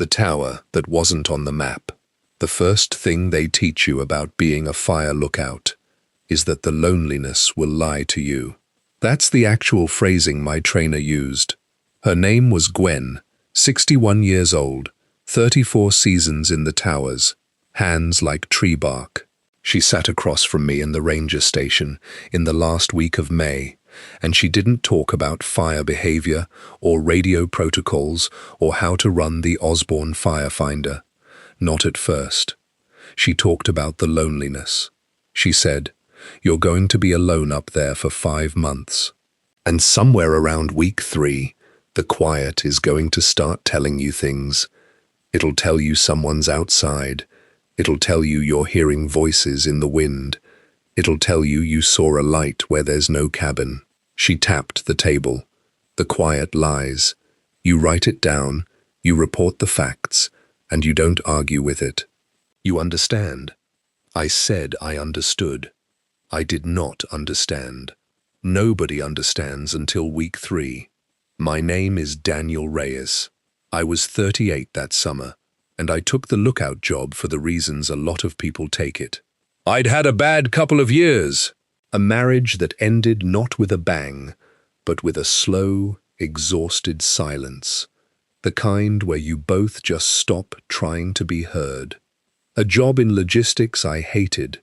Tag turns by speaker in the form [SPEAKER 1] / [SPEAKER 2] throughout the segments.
[SPEAKER 1] The tower that wasn't on the map. The first thing they teach you about being a fire lookout is that the loneliness will lie to you. That's the actual phrasing my trainer used. Her name was Gwen, 61 years old, 34 seasons in the towers, hands like tree bark. She sat across from me in the ranger station in the last week of May, and she didn't talk about fire behavior or radio protocols or how to run the Osborne Firefinder. Not at first. She talked about the loneliness. She said, "You're going to be alone up there for 5 months. And somewhere around week 3, the quiet is going to start telling you things. It'll tell you someone's outside. It'll tell you you're hearing voices in the wind. It'll tell you you saw a light where there's no cabin." She tapped the table. The quiet lies. You write it down, you report the facts, and you don't argue with it. You understand. I said I understood. I did not understand. Nobody understands until week 3. My name is Daniel Reyes. I was 38 that summer, and I took the lookout job for the reasons a lot of people take it. I'd had a bad couple of years. A marriage that ended not with a bang, but with a slow, exhausted silence. The kind where you both just stop trying to be heard. A job in logistics I hated.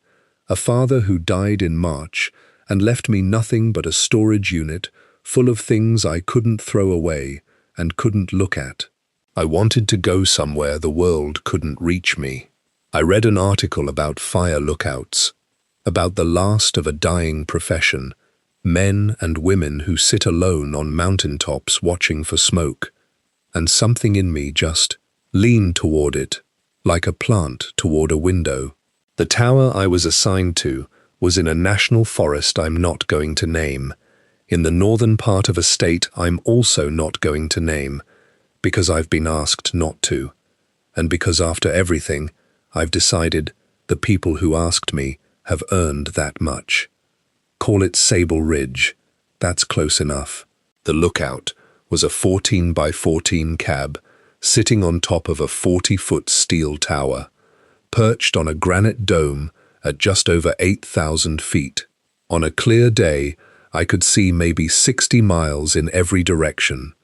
[SPEAKER 1] A father who died in March and left me nothing but a storage unit full of things I couldn't throw away and couldn't look at. I wanted to go somewhere the world couldn't reach me. I read an article about fire lookouts, about the last of a dying profession, men and women who sit alone on mountaintops watching for smoke, and something in me just leaned toward it, like a plant toward a window. The tower I was assigned to was in a national forest I'm not going to name, in the northern part of a state I'm also not going to name, because I've been asked not to, and because after everything, I've decided the people who asked me have earned that much. Call it Sable Ridge. That's close enough. The lookout was a 14 by 14 cab sitting on top of a 40-foot steel tower, perched on a granite dome at just over 8,000 feet. On a clear day, I could see maybe 60 miles in every direction,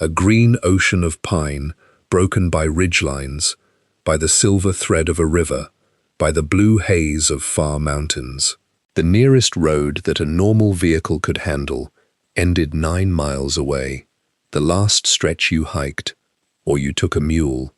[SPEAKER 1] a green ocean of pine broken by ridgelines, by the silver thread of a river, by the blue haze of far mountains. The nearest road that a normal vehicle could handle ended 9 miles away. The last stretch you hiked, or you took a mule,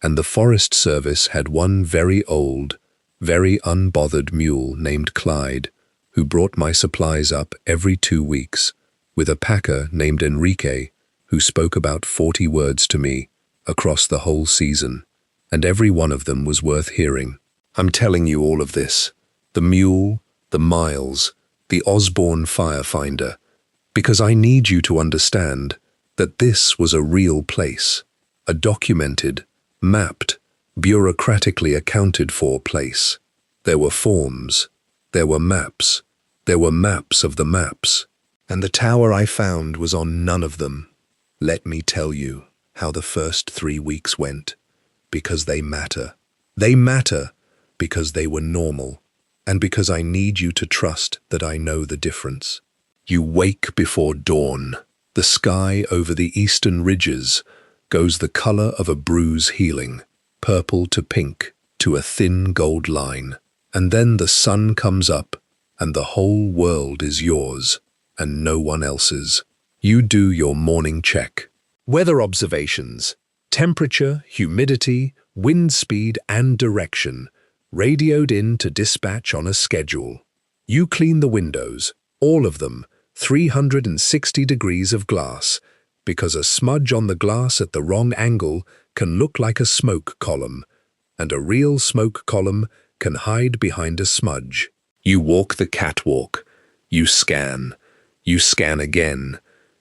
[SPEAKER 1] and the Forest Service had one very old, very unbothered mule named Clyde, who brought my supplies up every 2 weeks, with a packer named Enrique, who spoke about 40 words to me across the whole season, and every one of them was worth hearing. I'm telling you all of this, the mule, the miles, the Osborne Firefinder, because I need you to understand that this was a real place, a documented, mapped, bureaucratically accounted for place. There were forms, there were maps of the maps, and the tower I found was on none of them. Let me tell you how the first 3 weeks went, because they matter. They matter because they were normal, and because I need you to trust that I know the difference. You wake before dawn. The sky over the eastern ridges goes the color of a bruise healing, purple to pink to a thin gold line. And then the sun comes up, and the whole world is yours, and no one else's. You do your morning check. Weather observations, temperature, humidity, wind speed, and direction, radioed in to dispatch on a schedule. You clean the windows, all of them, 360 degrees of glass, because a smudge on the glass at the wrong angle can look like a smoke column, and a real smoke column can hide behind a smudge. You walk the catwalk. You scan. You scan again.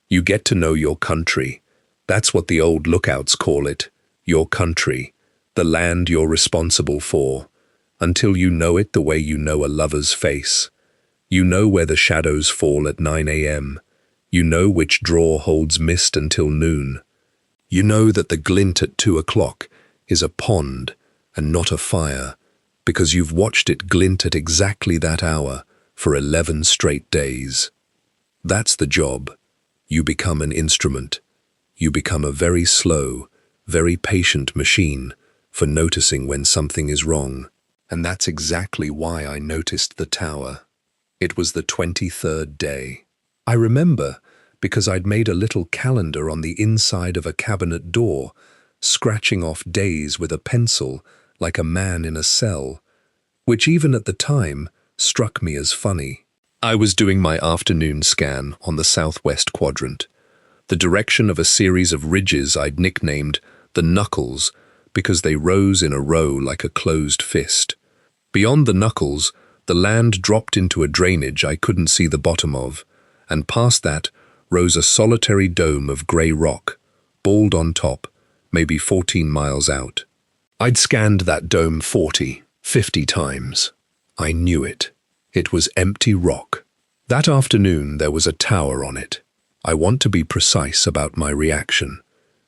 [SPEAKER 1] You get to know your country. That's what the old lookouts call it, your country, the land you're responsible for, until you know it the way you know a lover's face. You know where the shadows fall at 9 a.m. You know which drawer holds mist until noon. You know that the glint at 2 o'clock is a pond and not a fire, because you've watched it glint at exactly that hour for 11 straight days. That's the job. You become an instrument. You become a very slow, very patient machine for noticing when something is wrong. And that's exactly why I noticed the tower. It was the 23rd day. I remember because I'd made a little calendar on the inside of a cabinet door, scratching off days with a pencil like a man in a cell, which even at the time struck me as funny. I was doing my afternoon scan on the southwest quadrant, the direction of a series of ridges I'd nicknamed the Knuckles because they rose in a row like a closed fist. Beyond the Knuckles, the land dropped into a drainage I couldn't see the bottom of, and past that rose a solitary dome of grey rock, bald on top, maybe 14 miles out. I'd scanned that dome 40, 50 times. I knew it. It was empty rock. That afternoon there was a tower on it. I want to be precise about my reaction,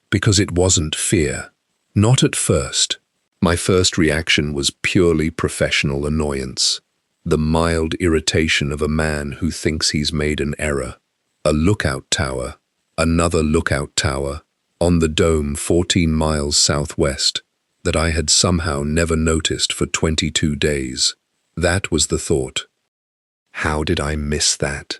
[SPEAKER 1] because it wasn't fear. Not at first. My first reaction was purely professional annoyance. The mild irritation of a man who thinks he's made an error. A lookout tower, another lookout tower, on the dome 14 miles southwest, that I had somehow never noticed for 22 days. That was the thought. How did I miss that?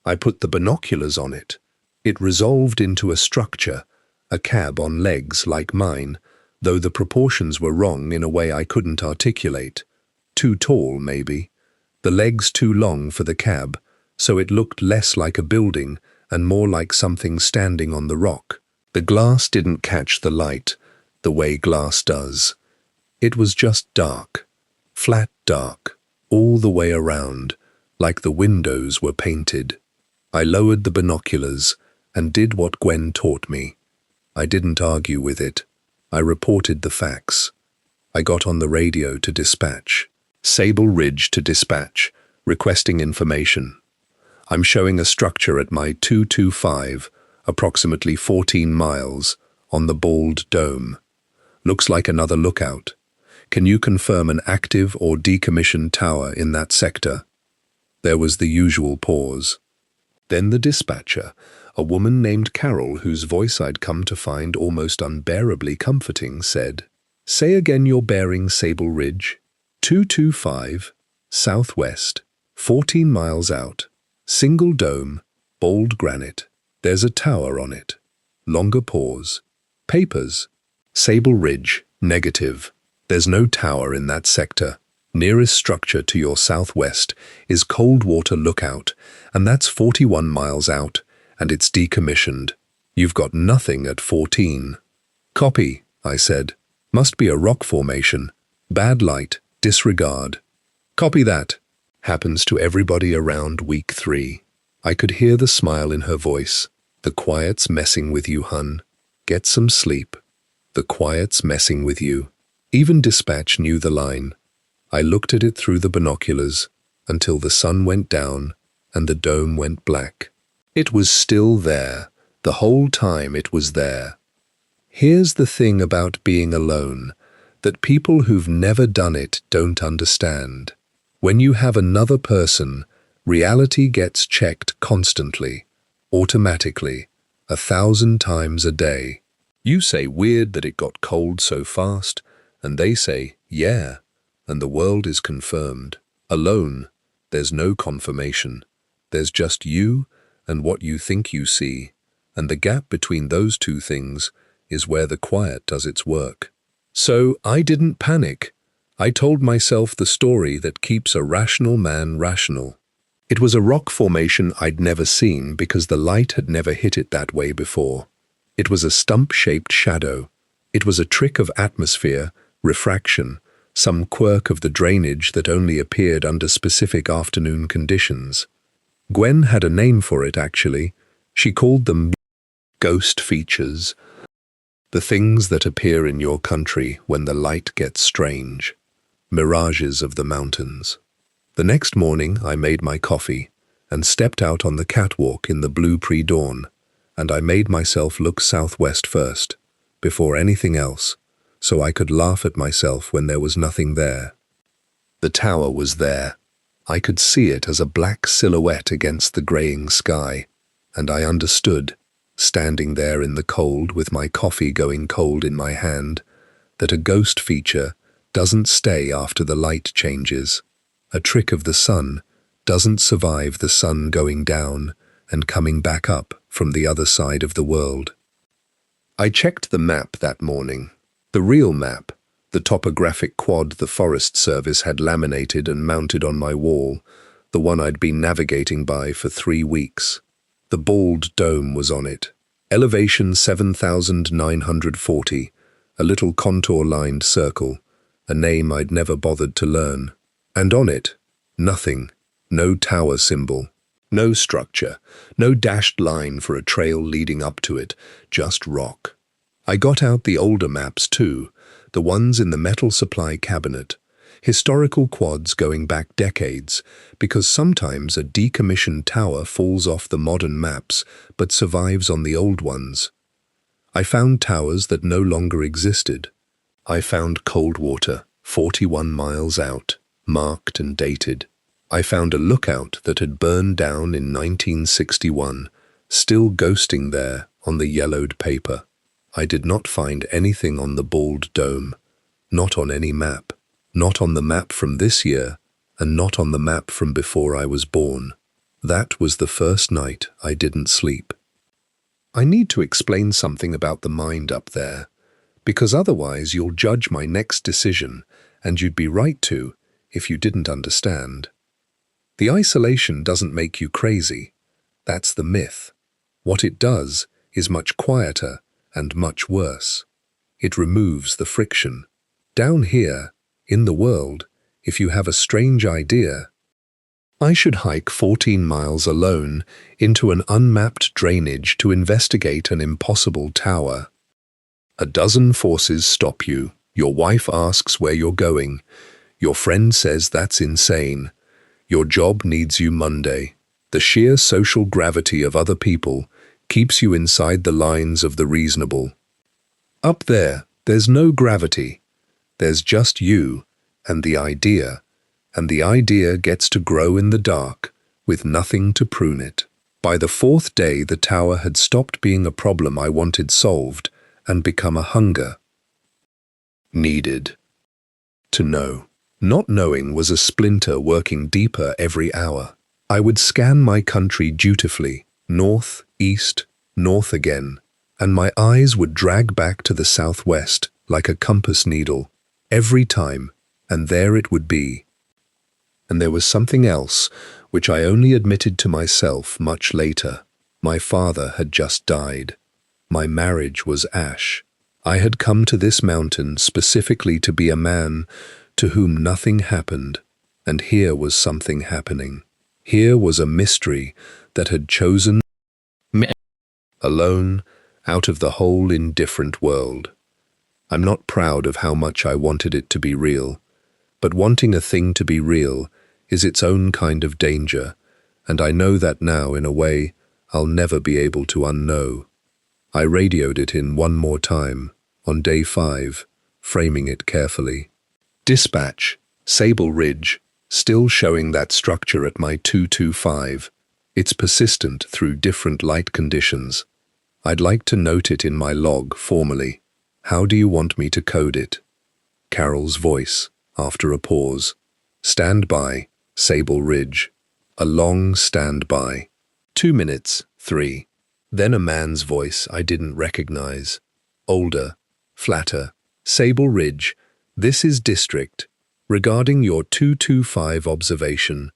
[SPEAKER 1] I put the binoculars on it. It resolved into a structure, a cab on legs like mine, though the proportions were wrong in a way I couldn't articulate. Too tall, maybe. The legs too long for the cab, so it looked less like a building and more like something standing on the rock. The glass didn't catch the light the way glass does. It was just dark, flat dark, all the way around, like the windows were painted. I lowered the binoculars and did what Gwen taught me. I didn't argue with it. I reported the facts. I got on the radio to dispatch. Sable Ridge to dispatch, requesting information. I'm showing a structure at my 225, approximately 14 miles, on the bald dome. Looks like another lookout. Can you confirm an active or decommissioned tower in that sector? There was the usual pause. Then the dispatcher, a woman named Carol, whose voice I'd come to find almost unbearably comforting, said, "Say again your bearing, Sable Ridge. 225, southwest, 14 miles out. Single dome, bold granite. There's a tower on it." Longer pause. Papers. Sable Ridge, negative. There's no tower in that sector. Nearest structure to your southwest is Coldwater Lookout, and that's 41 miles out, and it's decommissioned. You've got nothing at 14. Copy, I said. Must be a rock formation. Bad light, disregard. Copy that. Happens to everybody around week 3. I could hear the smile in her voice. The quiet's messing with you, hun. Get some sleep. The quiet's messing with you. Even dispatch knew the line. I looked at it through the binoculars until the sun went down and the dome went black. It was still there. The whole time it was there. Here's the thing about being alone that people who've never done it don't understand. When you have another person, reality gets checked constantly, automatically, 1,000 times a day. You say weird that it got cold so fast, and they say, yeah, and the world is confirmed. Alone, there's no confirmation. There's just you and what you think you see, and the gap between those two things is where the quiet does its work. So I didn't panic. I told myself the story that keeps a rational man rational. It was a rock formation I'd never seen because the light had never hit it that way before. It was a stump-shaped shadow. It was a trick of atmosphere, refraction, some quirk of the drainage that only appeared under specific afternoon conditions. Gwen had a name for it, actually. She called them ghost features. The things that appear in your country when the light gets strange. Mirages of the mountains. The next morning I made my coffee and stepped out on the catwalk in the blue pre-dawn, and I made myself look southwest first, before anything else, so I could laugh at myself when there was nothing there. The tower was there. I could see it as a black silhouette against the greying sky, and I understood, standing there in the cold with my coffee going cold in my hand, that a ghost feature doesn't stay after the light changes. A trick of the sun doesn't survive the sun going down and coming back up from the other side of the world. I checked the map that morning. The real map, the topographic quad the Forest Service had laminated and mounted on my wall, the one I'd been navigating by for 3 weeks. The bald dome was on it. Elevation 7,940, a little contour-lined circle, a name I'd never bothered to learn. And on it, nothing, no tower symbol, no structure, no dashed line for a trail leading up to it, just rock. I got out the older maps too, the ones in the metal supply cabinet, historical quads going back decades, because sometimes a decommissioned tower falls off the modern maps but survives on the old ones. I found towers that no longer existed. I found Coldwater, 41 miles out, marked and dated. I found a lookout that had burned down in 1961, still ghosting there on the yellowed paper. I did not find anything on the bald dome, not on any map, not on the map from this year, and not on the map from before I was born. That was the first night I didn't sleep. I need to explain something about the mind up there, because otherwise you'll judge my next decision, and you'd be right to if you didn't understand. The isolation doesn't make you crazy. That's the myth. What it does is much quieter and much worse. It removes the friction. Down here, in the world, if you have a strange idea, I should hike 14 miles alone into an unmapped drainage to investigate an impossible tower. A dozen forces stop you. Your wife asks where you're going. Your friend says that's insane. Your job needs you Monday. The sheer social gravity of other people keeps you inside the lines of the reasonable. Up there, there's no gravity. There's just you and the idea gets to grow in the dark with nothing to prune it. By the 4th day, the tower had stopped being a problem I wanted solved and become a hunger. Needed to know. Not knowing was a splinter working deeper every hour. I would scan my country dutifully, north, east, north again, and my eyes would drag back to the southwest like a compass needle, every time, and there it would be. And there was something else, which I only admitted to myself much later. My father had just died. My marriage was ash. I had come to this mountain specifically to be a man to whom nothing happened, and here was something happening. Here was a mystery that had chosen me alone out of the whole indifferent world. I'm not proud of how much I wanted it to be real, but wanting a thing to be real is its own kind of danger, and I know that now in a way I'll never be able to unknow. I radioed it in one more time, on day 5, framing it carefully. Dispatch, Sable Ridge, still showing that structure at my 225. It's persistent through different light conditions. I'd like to note it in my log formally. How do you want me to code it? Carol's voice, after a pause. Stand by, Sable Ridge. A long standby. 2 minutes, 3. Then a man's voice I didn't recognize. Older, flatter. Sable Ridge, this is District. Regarding your 225 observation,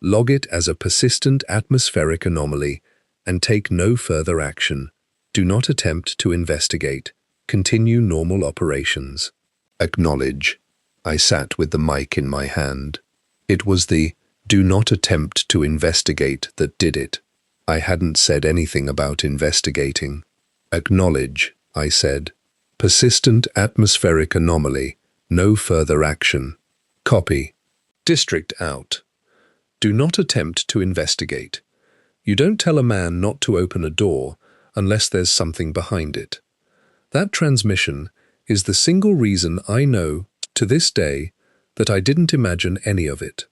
[SPEAKER 1] log it as a persistent atmospheric anomaly and take no further action. Do not attempt to investigate. Continue normal operations. Acknowledge. I sat with the mic in my hand. It was the do not attempt to investigate that did it. I hadn't said anything about investigating. Acknowledge, I said. Persistent atmospheric anomaly. No further action. Copy. District out. Do not attempt to investigate. You don't tell a man not to open a door unless there's something behind it. That transmission is the single reason I know, to this day, that I didn't imagine any of it.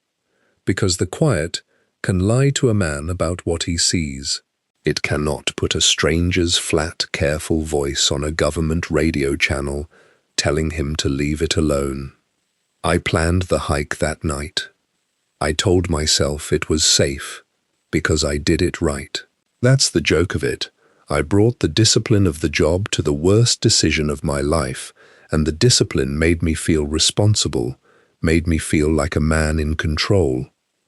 [SPEAKER 1] Because the quiet can lie to a man about what he sees. It cannot put a stranger's flat, careful voice on a government radio channel telling him to leave it alone. I planned the hike that night. I told myself it was safe because I did it right. That's the joke of it. I brought the discipline of the job to the worst decision of my life, and the discipline made me feel responsible, made me feel like a man in control.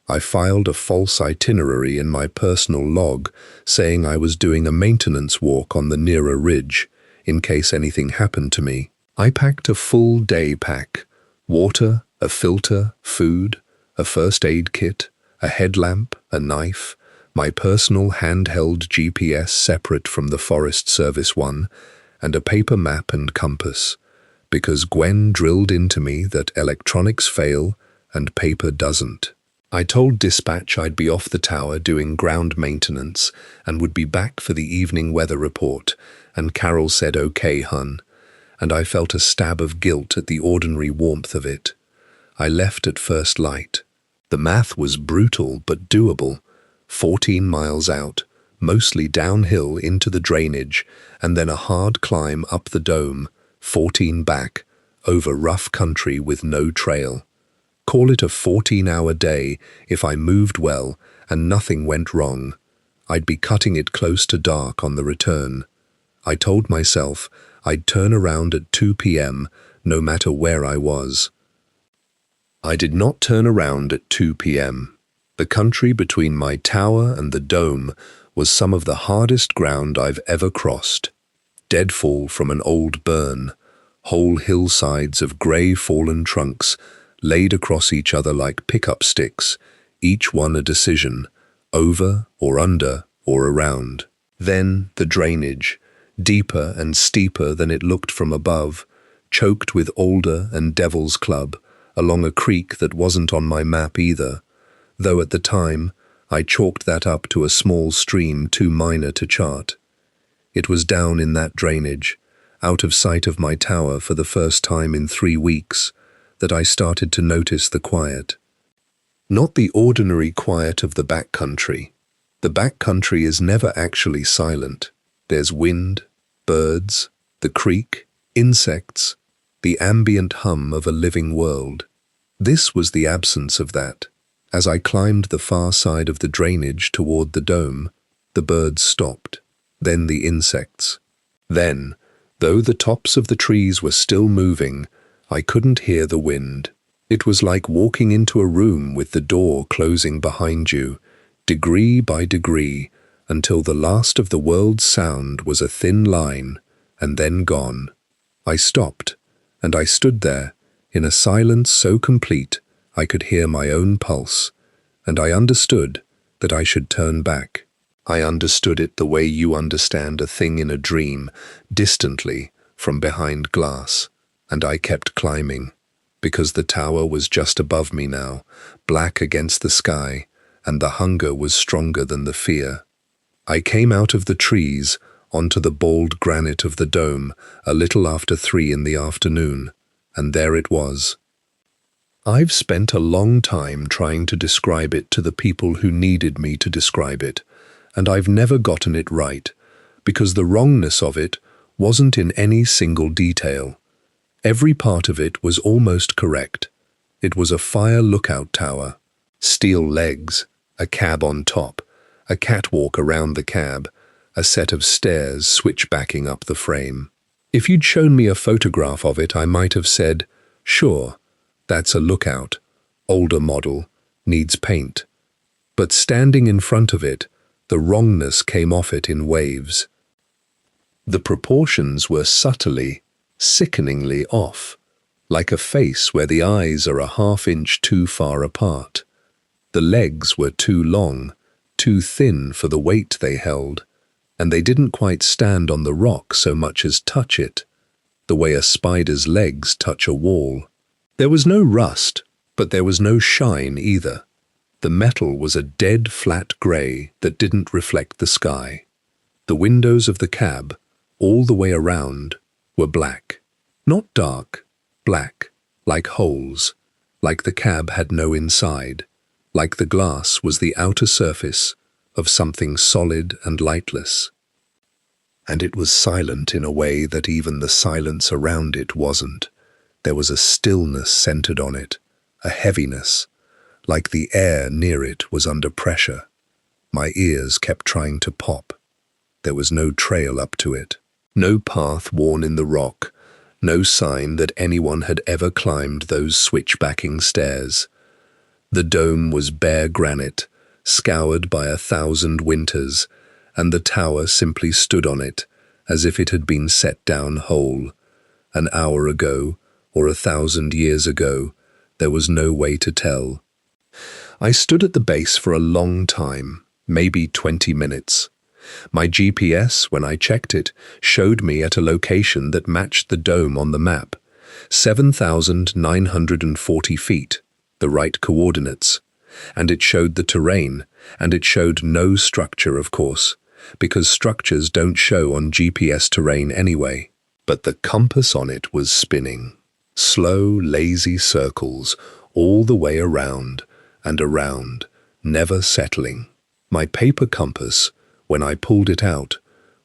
[SPEAKER 1] I filed a false itinerary in my personal log saying I was doing a maintenance walk on the nearer ridge in case anything happened to me. I packed a full day pack: water, a filter, food, a first aid kit, a headlamp, a knife, my personal handheld GPS separate from the Forest Service one, and a paper map and compass, because Gwen drilled into me that electronics fail and paper doesn't. I told dispatch I'd be off the tower doing ground maintenance and would be back for the evening weather report, and Carol said, "Okay, hun," and I felt a stab of guilt at the ordinary warmth of it. I left at first light. The math was brutal but doable. 14 miles out, mostly downhill into the drainage, and then a hard climb up the dome, 14 back, over rough country with no trail. Call it a 14-hour day if I moved well and nothing went wrong. I'd be cutting it close to dark on the return. I told myself I'd turn around at 2 p.m. no matter where I was. I did not turn around at 2 p.m. The country between my tower and the dome was some of the hardest ground I've ever crossed. Deadfall from an old burn, whole hillsides of grey fallen trunks laid across each other like pickup sticks, each one a decision, over or under or around. Then the drainage, deeper and steeper than it looked from above, choked with alder and devil's club, along a creek that wasn't on my map either, though at the time I chalked that up to a small stream too minor to chart. It was down in that drainage, out of sight of my tower for the first time in 3 weeks, that I started to notice the quiet. Not the ordinary quiet of the backcountry. The backcountry is never actually silent. There's wind, birds, the creek, insects, the ambient hum of a living world. This was the absence of that. As I climbed the far side of the drainage toward the dome, the birds stopped, then the insects. Then, though the tops of the trees were still moving, I couldn't hear the wind. It was like walking into a room with the door closing behind you, degree by degree, until the last of the world's sound was a thin line, and then gone. I stopped, and I stood there, in a silence so complete I could hear my own pulse, and I understood that I should turn back. I understood it the way you understand a thing in a dream, distantly, from behind glass. And I kept climbing, because the tower was just above me now, black against the sky, and the hunger was stronger than the fear. I came out of the trees onto the bald granite of the dome a little after 3 in the afternoon, and there it was. I've spent a long time trying to describe it to the people who needed me to describe it, and I've never gotten it right, because the wrongness of it wasn't in any single detail. Every part of it was almost correct. It was a fire lookout tower, steel legs, a cab on top, a catwalk around the cab, a set of stairs switchbacking up the frame. If you'd shown me a photograph of it, I might have said, sure, that's a lookout, older model, needs paint. But standing in front of it, the wrongness came off it in waves. The proportions were subtly, sickeningly off, like a face where the eyes are a half-inch too far apart. The legs were too long, too thin for the weight they held, and they didn't quite stand on the rock so much as touch it, the way a spider's legs touch a wall. There was no rust, but there was no shine either. The metal was a dead flat grey that didn't reflect the sky. The windows of the cab, all the way around, were black. Not dark, black, like holes, like the cab had no inside, like the glass was the outer surface of something solid and lightless. And it was silent in a way that even the silence around it wasn't. There was a stillness centered on it, a heaviness, like the air near it was under pressure. My ears kept trying to pop. There was no trail up to it, no path worn in the rock, no sign that anyone had ever climbed those switchbacking stairs. The dome was bare granite, scoured by 1,000 winters, and the tower simply stood on it, as if it had been set down whole. An hour ago, or 1,000 years ago, there was no way to tell. I stood at the base for a long time, maybe 20 minutes. My GPS, when I checked it, showed me at a location that matched the dome on the map, 7,940 feet, the right coordinates. And it showed the terrain, and it showed no structure, of course, because structures don't show on GPS terrain anyway. But the compass on it was spinning. Slow, lazy circles all the way around and around, never settling. My paper compass, when I pulled it out,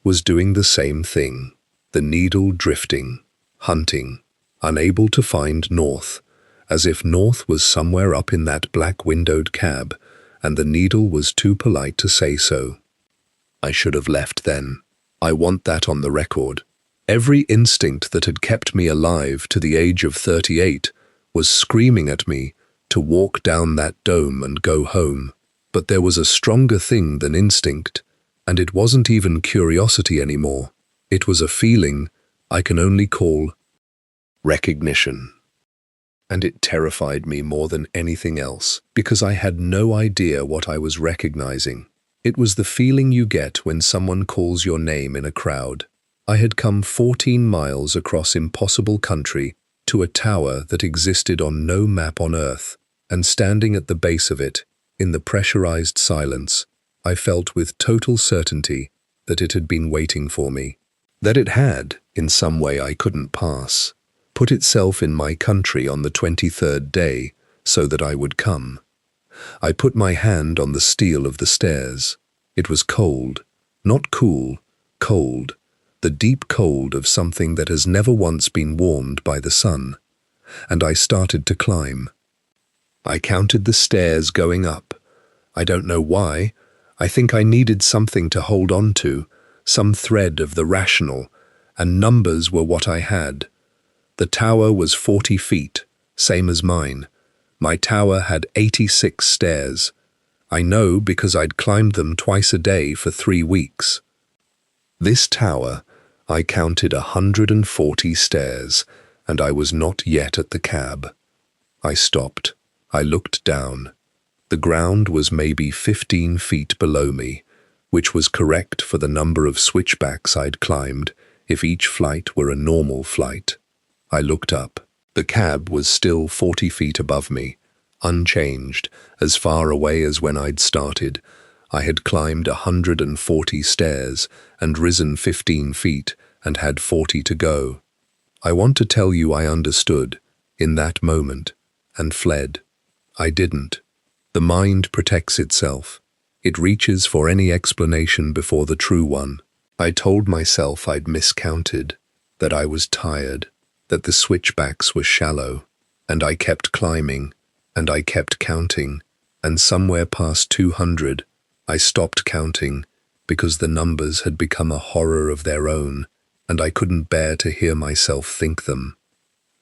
[SPEAKER 1] was doing the same thing. The needle drifting, hunting, unable to find north, as if north was somewhere up in that black-windowed cab, and the needle was too polite to say so. I should have left then. I want that on the record. Every instinct that had kept me alive to the age of 38 was screaming at me to walk down that dome and go home. But there was a stronger thing than instinct, and it wasn't even curiosity anymore. It was a feeling I can only call recognition. And it terrified me more than anything else, because I had no idea what I was recognizing. It was the feeling you get when someone calls your name in a crowd. I had come 14 miles across impossible country to a tower that existed on no map on Earth, and standing at the base of it, in the pressurized silence, I felt with total certainty that it had been waiting for me, that it had, in some way I couldn't pass, put itself in my country on the 23rd day so that I would come. I put my hand on the steel of the stairs. It was cold, not cool, cold, the deep cold of something that has never once been warmed by the sun, and I started to climb. I counted the stairs going up. I don't know why. I think I needed something to hold on to, some thread of the rational, and numbers were what I had. The tower was 40 feet, same as mine. My tower had 86 stairs. I know because I'd climbed them twice a day for 3 weeks. This tower, I counted 140 stairs, and I was not yet at the cab. I stopped. I looked down. The ground was maybe 15 feet below me, which was correct for the number of switchbacks I'd climbed if each flight were a normal flight. I looked up. The cab was still 40 feet above me, unchanged, as far away as when I'd started. I had climbed 140 stairs and risen 15 feet and had 40 to go. I want to tell you I understood, in that moment, and fled. I didn't. The mind protects itself. It reaches for any explanation before the true one. I told myself I'd miscounted, that I was tired, that the switchbacks were shallow, and I kept climbing, and I kept counting, and somewhere past 200, I stopped counting because the numbers had become a horror of their own, and I couldn't bear to hear myself think them.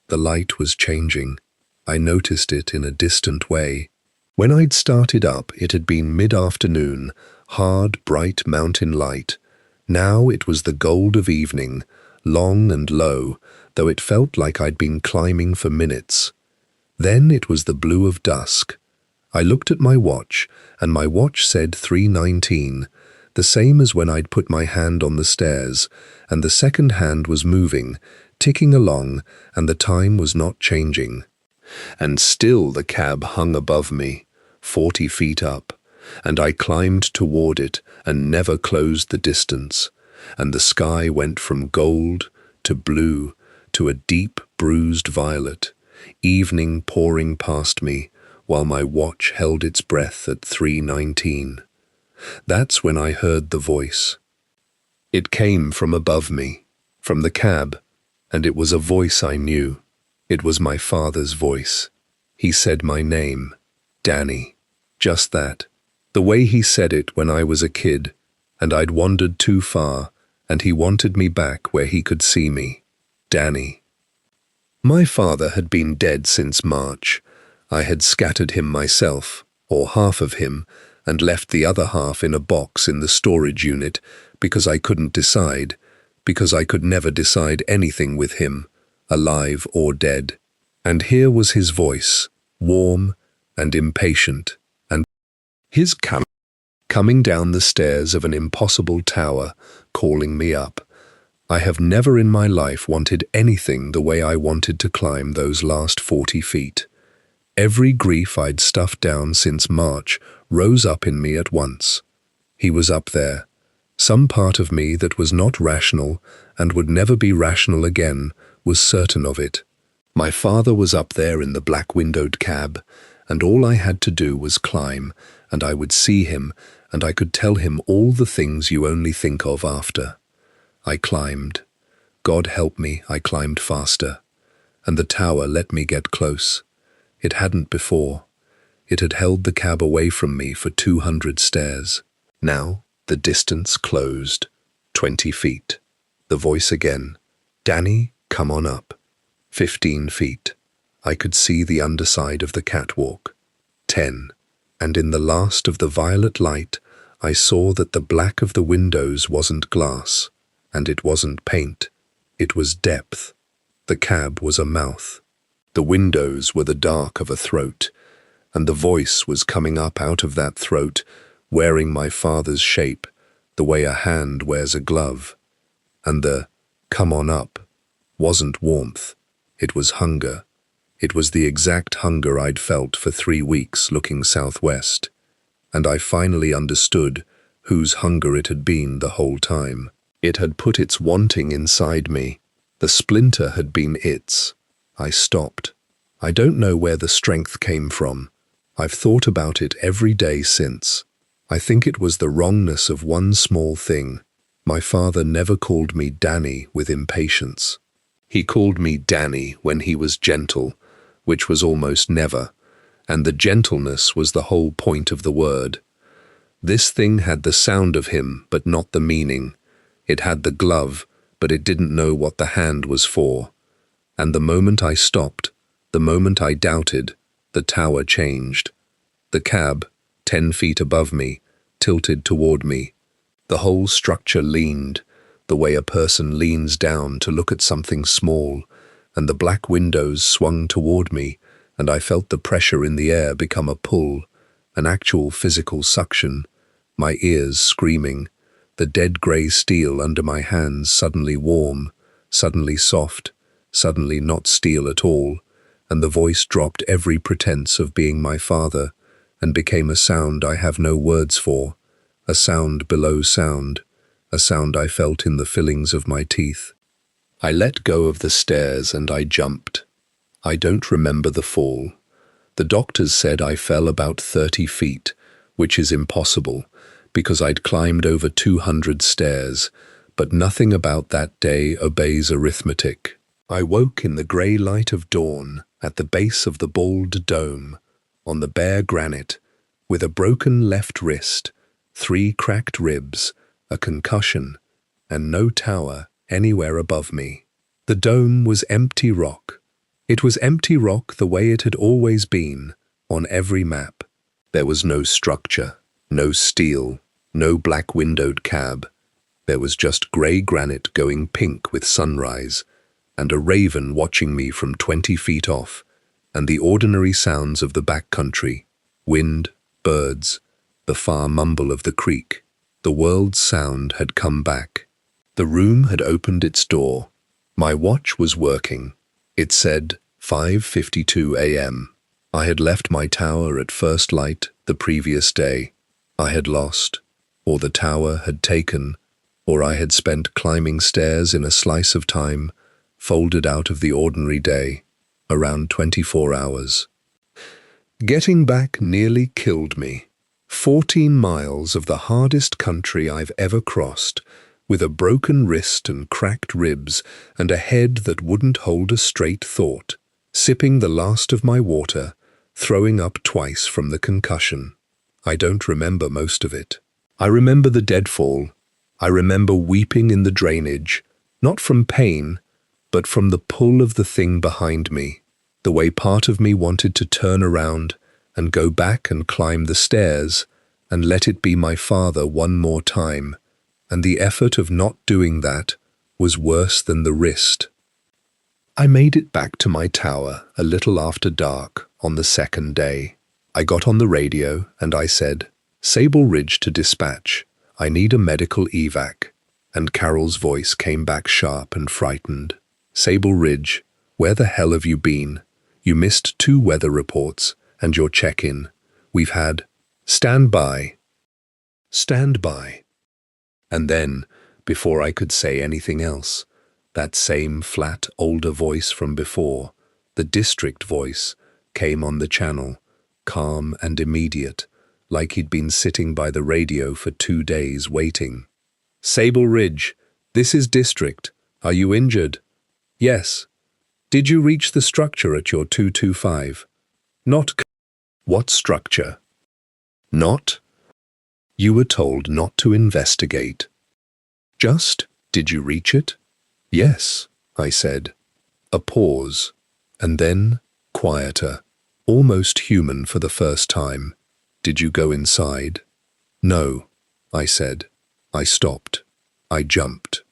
[SPEAKER 1] The light was changing. I noticed it in a distant way. When I'd started up, it had been mid-afternoon, hard, bright mountain light. Now it was the gold of evening, long and low, though it felt like I'd been climbing for minutes. Then it was the blue of dusk. I looked at my watch, and my watch said 3:19, the same as when I'd put my hand on the stairs, and the second hand was moving, ticking along, and the time was not changing. And still the cab hung above me, 40 feet up, and I climbed toward it and never closed the distance, and the sky went from gold to blue to a deep, bruised violet, evening pouring past me while my watch held its breath at 3:19. That's when I heard the voice. It came from above me, from the cab, and it was a voice I knew. It was my father's voice. He said my name, Danny. Just that. The way he said it when I was a kid, and I'd wandered too far, and he wanted me back where he could see me. Danny. My father had been dead since March. I had scattered him myself, or half of him, and left the other half in a box in the storage unit because I couldn't decide, because I could never decide anything with him, alive or dead. And here was his voice, warm and impatient, and his coming down the stairs of an impossible tower, calling me up. I have never in my life wanted anything the way I wanted to climb those last 40 feet. Every grief I'd stuffed down since March rose up in me at once. He was up there. Some part of me that was not rational and would never be rational again was certain of it. My father was up there in the black-windowed cab, and all I had to do was climb, and I would see him, and I could tell him all the things you only think of after. I climbed. God help me, I climbed faster. And the tower let me get close. It hadn't before. It had held the cab away from me for 200 stairs. Now, the distance closed. 20 feet. The voice again. Danny, come on up. 15 feet. I could see the underside of the catwalk. 10. And in the last of the violet light, I saw that the black of the windows wasn't glass, and it wasn't paint. It was depth. The cab was a mouth. The windows were the dark of a throat, and the voice was coming up out of that throat, wearing my father's shape, the way a hand wears a glove. And the "come on up" wasn't warmth. It was hunger. It was the exact hunger I'd felt for 3 weeks looking southwest. And I finally understood whose hunger it had been the whole time. It had put its wanting inside me. The splinter had been its. I stopped. I don't know where the strength came from. I've thought about it every day since. I think it was the wrongness of one small thing. My father never called me Danny with impatience. He called me Danny when he was gentle, which was almost never, and the gentleness was the whole point of the word. This thing had the sound of him, but not the meaning. It had the glove, but it didn't know what the hand was for. And the moment I stopped, the moment I doubted, the tower changed. The cab, 10 feet above me, tilted toward me. The whole structure leaned, the way a person leans down to look at something small, and the black windows swung toward me, and I felt the pressure in the air become a pull, an actual physical suction, my ears screaming, the dead grey steel under my hands suddenly warm, suddenly soft, suddenly not steel at all, and the voice dropped every pretense of being my father and became a sound I have no words for, a sound below sound, a sound I felt in the fillings of my teeth. I let go of the stairs and I jumped. I don't remember the fall. The doctors said I fell about 30 feet, which is impossible, because I'd climbed over 200 stairs, but nothing about that day obeys arithmetic. I woke in the grey light of dawn at the base of the bald dome, on the bare granite, with a broken left wrist, 3 cracked ribs, a concussion, and no tower anywhere above me. The dome was empty rock. It was empty rock the way it had always been, on every map. There was no structure, no steel, no black-windowed cab. There was just grey granite going pink with sunrise, and a raven watching me from 20 feet off, and the ordinary sounds of the backcountry, wind, birds, the far mumble of the creek. The world's sound had come back. The room had opened its door. My watch was working. It said 5:52 a.m. I had left my tower at first light the previous day. I had lost, or the tower had taken, or I had spent climbing stairs in a slice of time folded out of the ordinary day, around 24 hours. Getting back nearly killed me. 14 miles of the hardest country I've ever crossed, with a broken wrist and cracked ribs and a head that wouldn't hold a straight thought, sipping the last of my water, throwing up twice from the concussion. I don't remember most of it. I remember the deadfall. I remember weeping in the drainage, not from pain, but from the pull of the thing behind me, the way part of me wanted to turn around and go back and climb the stairs and let it be my father one more time, and the effort of not doing that was worse than the wrist. I made it back to my tower a little after dark on the second day. I got on the radio and I said, "Sable Ridge to dispatch. I need a medical evac." And Carol's voice came back sharp and frightened. "Sable Ridge, where the hell have you been? You missed 2 weather reports and your check-in. We've had... Stand by. Stand by." And then, before I could say anything else, that same flat, older voice from before, the district voice, came on the channel, calm and immediate, like he'd been sitting by the radio for 2 days waiting. "Sable Ridge, this is district. Are you injured?" "Yes." "Did you reach the structure at your 225? "Not." "What structure?" "Not?" "You were told not to investigate." "Just, did you reach it?" "Yes," I said. A pause, and then quieter, almost human for the first time. "Did you go inside?" "No," I said. I stopped. I jumped.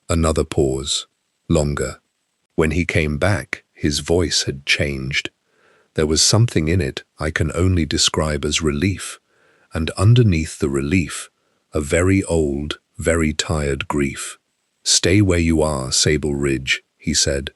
[SPEAKER 1] Another pause, longer. When he came back, his voice had changed. There was something in it I can only describe as relief, and underneath the relief, a very old, very tired grief. "Stay where you are, Sable Ridge," he said.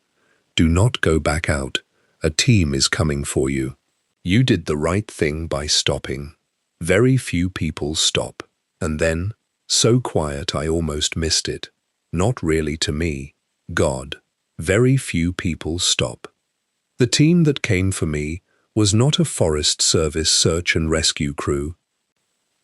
[SPEAKER 1] "Do not go back out. A team is coming for you. You did the right thing by stopping." Very few people stop. And then, so quiet I almost missed it. Not really to me, God. Very few people stop. The team that came for me was not a Forest Service search and rescue crew.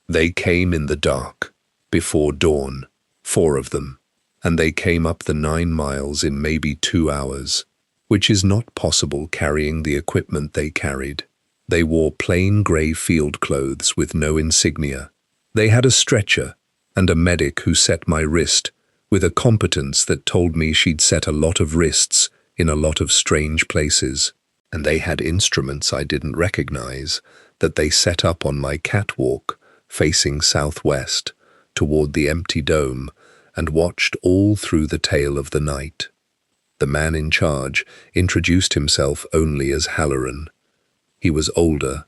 [SPEAKER 1] They came in the dark, before dawn, 4 of them, and they came up the 9 miles in maybe 2 hours, which is not possible carrying the equipment they carried. They wore plain grey field clothes with no insignia. They had a stretcher and a medic who set my wrist with a competence that told me she'd set a lot of wrists in a lot of strange places. And they had instruments I didn't recognize that they set up on my catwalk facing southwest toward the empty dome and watched all through the tail of the night. The man in charge introduced himself only as Halloran. He was older,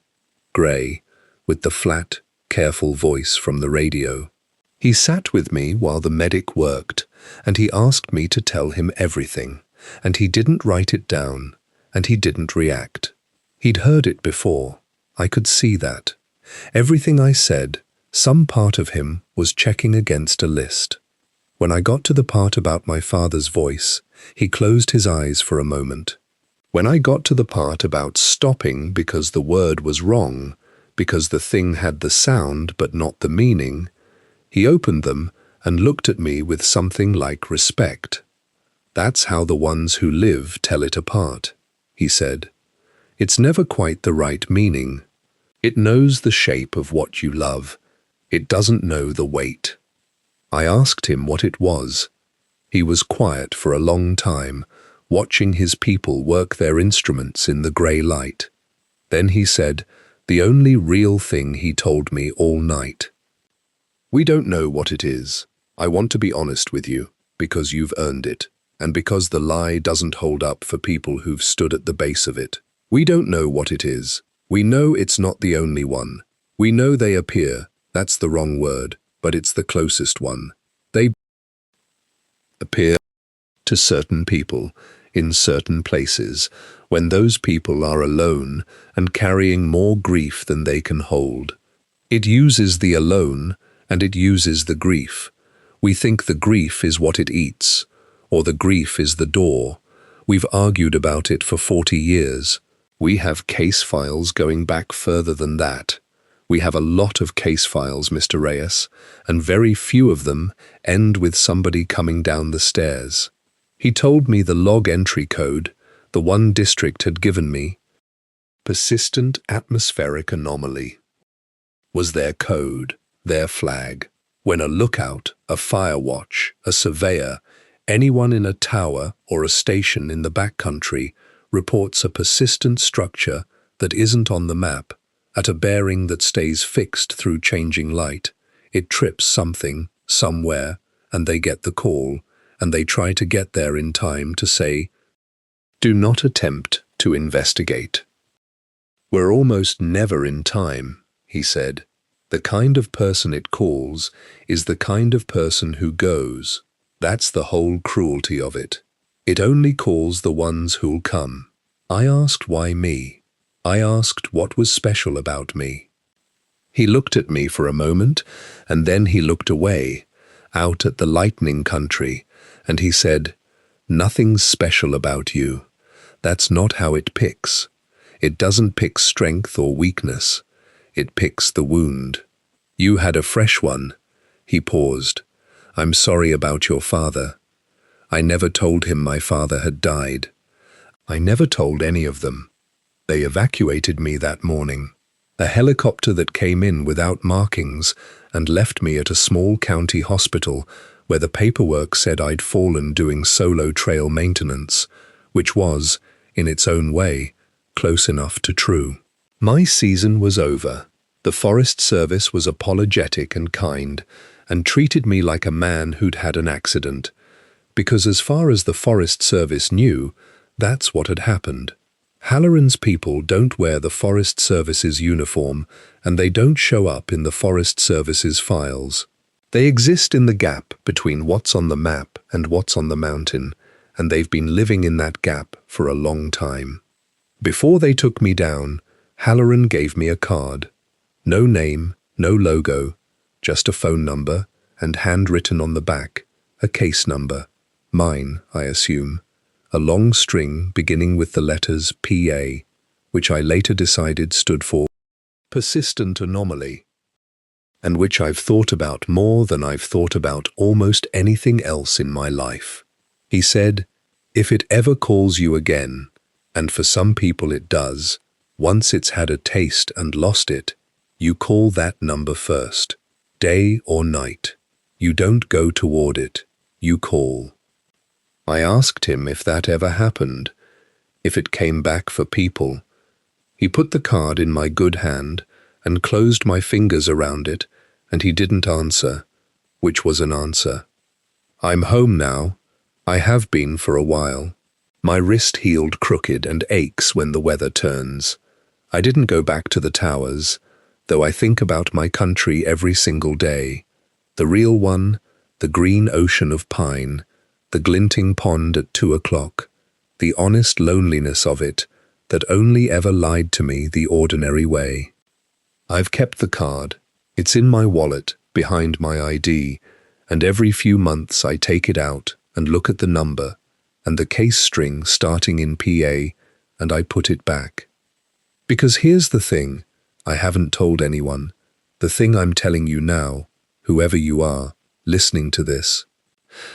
[SPEAKER 1] grey, with the flat, careful voice from the radio. He sat with me while the medic worked, and he asked me to tell him everything, and he didn't write it down, and he didn't react. He'd heard it before. I could see that. Everything I said, some part of him was checking against a list. When I got to the part about my father's voice, he closed his eyes for a moment. When I got to the part about stopping because the word was wrong, because the thing had the sound but not the meaning, he opened them and looked at me with something like respect. "That's how the ones who live tell it apart," he said. "It's never quite the right meaning. It knows the shape of what you love. It doesn't know the weight." I asked him what it was. He was quiet for a long time, watching his people work their instruments in the grey light. Then he said, the only real thing he told me all night. "We don't know what it is. I want to be honest with you, because you've earned it, and because the lie doesn't hold up for people who've stood at the base of it. We don't know what it is. We know it's not the only one. We know they appear, that's the wrong word, but it's the closest one. They appear to certain people in certain places when those people are alone and carrying more grief than they can hold. It uses the alone and it uses the grief. We think the grief is what it eats, or the grief is the door, We've argued about it for 40 years. We have case files going back further than that. We have a lot of case files, Mr. Reyes, and very few of them end with somebody coming down the stairs. He told me the log entry code, the one district had given me, persistent atmospheric anomaly, was their code, their flag. When a lookout, a fire watch, a surveyor, anyone in a tower or a station in the backcountry reports a persistent structure that isn't on the map, at a bearing that stays fixed through changing light, it trips something, somewhere, and they get the call, and they try to get there in time to say, "Do not attempt to investigate." "We're almost never in time," he said. "The kind of person it calls is the kind of person who goes. That's the whole cruelty of it. It only calls the ones who'll come." I asked why me. I asked what was special about me. He looked at me for a moment, and then he looked away, out at the lightning country, and he said, "Nothing's special about you. That's not how it picks. It doesn't pick strength or weakness. It picks the wound. You had a fresh one." He paused. "I'm sorry about your father. I never told him my father had died. I never told any of them. They evacuated me that morning. A helicopter that came in without markings and left me at a small county hospital where the paperwork said I'd fallen doing solo trail maintenance, which was, in its own way, close enough to true. My season was over. The Forest Service was apologetic and kind and treated me like a man who'd had an accident, because as far as the Forest Service knew, that's what had happened. Halloran's people don't wear the Forest Service's uniform, and they don't show up in the Forest Service's files. They exist in the gap between what's on the map and what's on the mountain, and they've been living in that gap for a long time. Before they took me down, Halloran gave me a card. No name, no logo, just a phone number, and handwritten on the back, a case number. Mine, I assume. A long string beginning with the letters PA, which I later decided stood for persistent anomaly, and which I've thought about more than I've thought about almost anything else in my life. He said, "If it ever calls you again, and for some people it does, once it's had a taste and lost it, you call that number first, day or night. You don't go toward it, you call." I asked him if that ever happened, if it came back for people. He put the card in my good hand and closed my fingers around it, and he didn't answer, which was an answer. I'm home now. I have been for a while. My wrist healed crooked and aches when the weather turns. I didn't go back to the towers, though I think about my country every single day. The real one, the green ocean of pine, the glinting pond at 2 o'clock, the honest loneliness of it that only ever lied to me the ordinary way. I've kept the card. It's in my wallet, behind my ID, and every few months I take it out and look at the number and the case string starting in PA, and I put it back. Because here's the thing I haven't told anyone, the thing I'm telling you now, whoever you are, listening to this.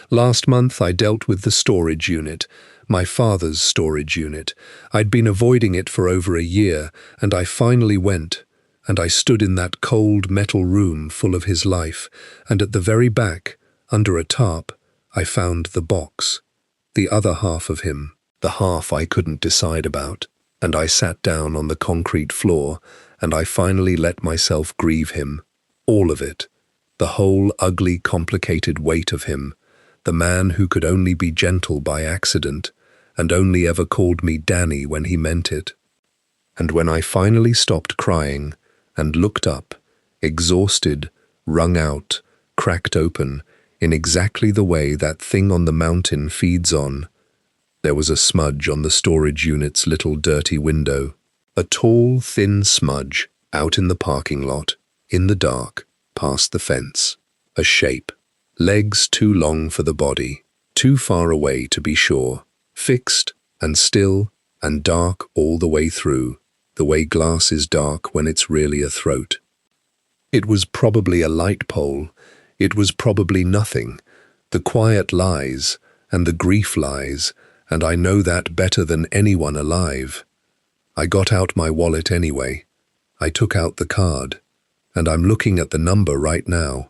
[SPEAKER 1] Last month I dealt with the storage unit, my father's storage unit. I'd been avoiding it for over a year, and I finally went, and I stood in that cold metal room full of his life, and at the very back, under a tarp, I found the box, the other half of him, the half I couldn't decide about, and I sat down on the concrete floor, and I finally let myself grieve him, all of it, the whole ugly, complicated weight of him, the man who could only be gentle by accident, and only ever called me Danny when he meant it. And when I finally stopped crying and looked up, exhausted, wrung out, cracked open, in exactly the way that thing on the mountain feeds on, there was a smudge on the storage unit's little dirty window, a tall, thin smudge out in the parking lot, in the dark, past the fence, a shape. Legs too long for the body, too far away to be sure, fixed, and still and dark all the way through, the way glass is dark when it's really a throat. It was probably a light pole. It was probably nothing. The quiet lies, and the grief lies, and I know that better than anyone alive. I got out my wallet anyway. I took out the card, and I'm looking at the number right now.